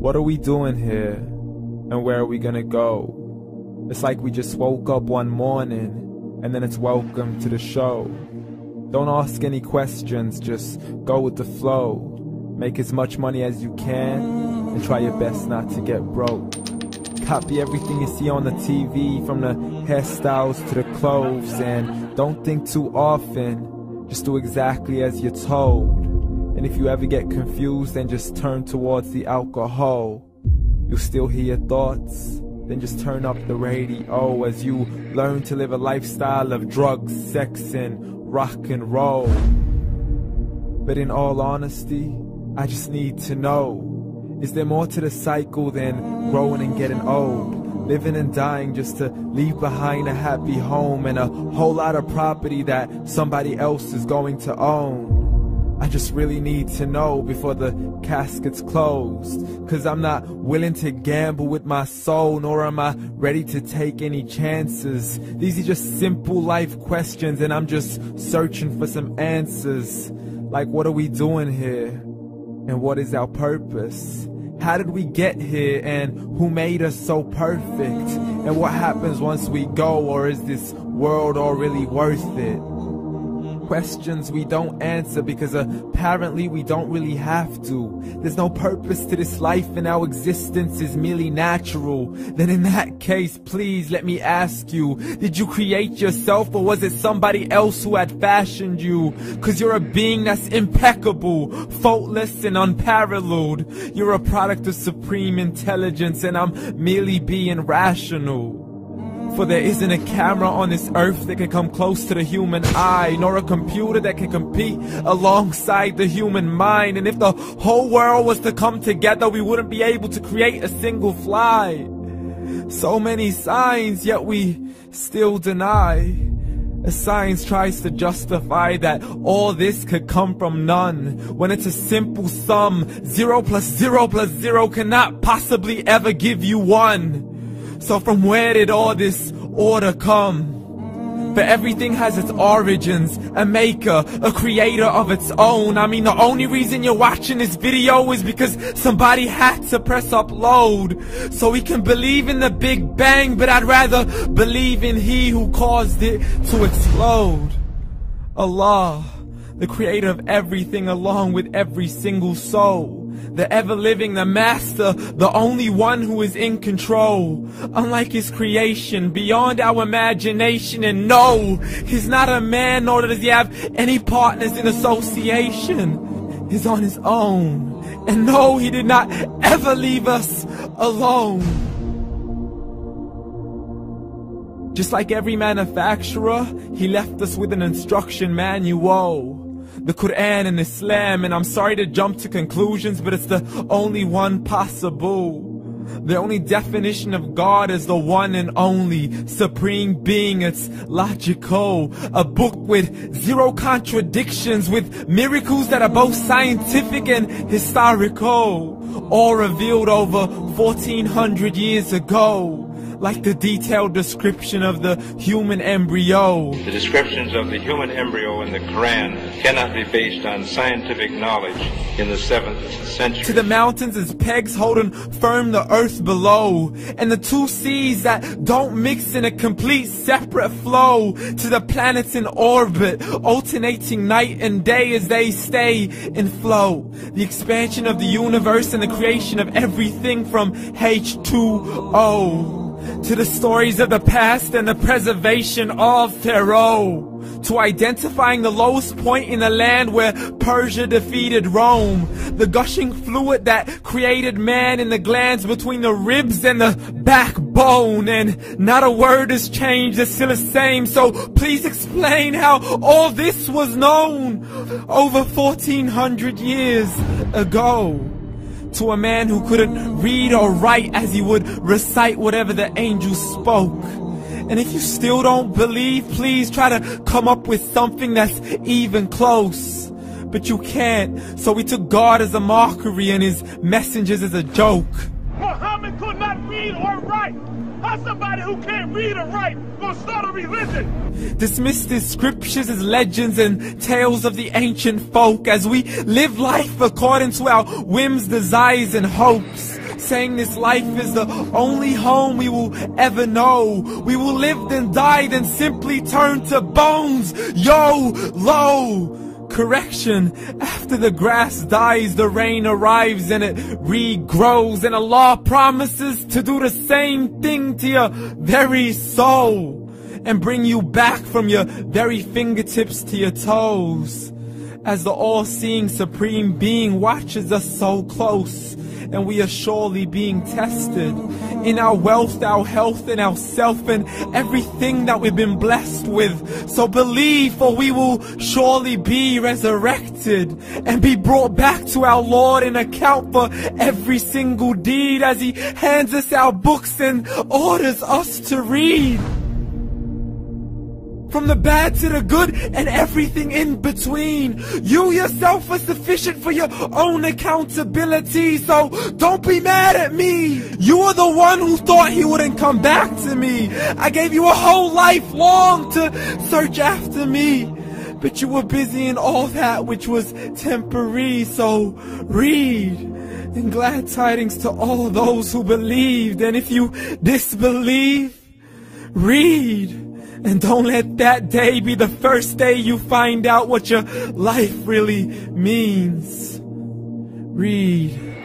What are we doing here? And where are we gonna go? It's like we just woke up one morning, and then it's welcome to the show. Don't ask any questions, just go with the flow. Make as much money as you can, and try your best not to get broke. Copy everything you see on the TV, from the hairstyles to the clothes, and don't think too often, just do exactly as you're told. And if you ever get confused, then just turn towards the alcohol. You'll still hear your thoughts, then just turn up the radio as you learn to live a lifestyle of drugs, sex, and rock and roll. But in all honesty, I just need to know, is there more to the cycle than growing and getting old? Living and dying just to leave behind a happy home and a whole lot of property that somebody else is going to own. I just really need to know before the casket's closed, 'cause I'm not willing to gamble with my soul, nor am I ready to take any chances. These are just simple life questions, and I'm just searching for some answers. Like, what are we doing here? And what is our purpose? How did we get here, and who made us so perfect? And what happens once we go, or is this world all really worth it? Questions we don't answer because apparently we don't really have to. There's no purpose to this life and our existence is merely natural. Then in that case, please let me ask you, did you create yourself, or was it somebody else who had fashioned you? 'Cause you're a being that's impeccable, faultless and unparalleled. You're a product of supreme intelligence, and I'm merely being rational. For there isn't a camera on this earth that can come close to the human eye, nor a computer that can compete alongside the human mind. And if the whole world was to come together, we wouldn't be able to create a single fly. So many signs, yet we still deny. As science tries to justify that all this could come from none, when it's a simple sum. 0 plus 0 plus 0 cannot possibly ever give you 1. So from where did all this order come? For everything has its origins, a maker, a creator of its own. I mean, the only reason you're watching this video is because somebody had to press upload. So we can believe in the Big Bang, but I'd rather believe in He who caused it to explode. Allah, the creator of everything, along with every single soul. The ever-living, the master, the only one who is in control. Unlike his creation, beyond our imagination. And no, he's not a man, nor does he have any partners in association. He's on his own. And no, he did not ever leave us alone. Just like every manufacturer, he left us with an instruction manual. The Quran and Islam, and I'm sorry to jump to conclusions, but it's the only one possible. The only definition of God is the one and only supreme being. It's logical. A book with 0 contradictions, with miracles that are both scientific and historical, all revealed over 1400 years ago. Like the detailed description of the human embryo. The descriptions of the human embryo in the Quran cannot be based on scientific knowledge in the 7th century. To the mountains as pegs holding firm the earth below, and the 2 seas that don't mix in a complete separate flow. To the planets in orbit, alternating night and day as they stay in flow. The expansion of the universe and the creation of everything from H2O. To the stories of the past and the preservation of Pharaoh. To identifying the lowest point in the land where Persia defeated Rome. The gushing fluid that created man in the glands between the ribs and the backbone. And not a word has changed, it's still the same. So please explain how all this was known over 1400 years ago. To a man who couldn't read or write, as he would recite whatever the angels spoke. And if you still don't believe, please try to come up with something that's even close. But you can't, so we took God as a mockery and his messengers as a joke. Muhammad could not read or write. How's somebody who can't read or write gonna start a religion? Dismissed his scriptures as legends and tales of the ancient folk, as we live life according to our whims, desires, and hopes. saying this life is the only home we will ever know. We will live then die, then simply turn to bones. YOLO! Correction, after the grass dies, the rain arrives and it regrows, and Allah promises to do the same thing to your very soul and bring you back from your very fingertips to your toes, as the all-seeing supreme being watches us so close, and we are surely being tested in our wealth, our health, and our self, and everything that we've been blessed with. So believe, for we will surely be resurrected and be brought back to our Lord and account for every single deed, as He hands us our books and orders us to read. From the bad to the good and everything in between. You yourself are sufficient for your own accountability, so don't be mad at me. You are the one who thought He wouldn't come back to me. I gave you a whole life long to search after me, but you were busy in all that which was temporary. So read, and glad tidings to all those who believed. And if you disbelieve, read. And don't let that day be the first day you find out what your life really means. Read.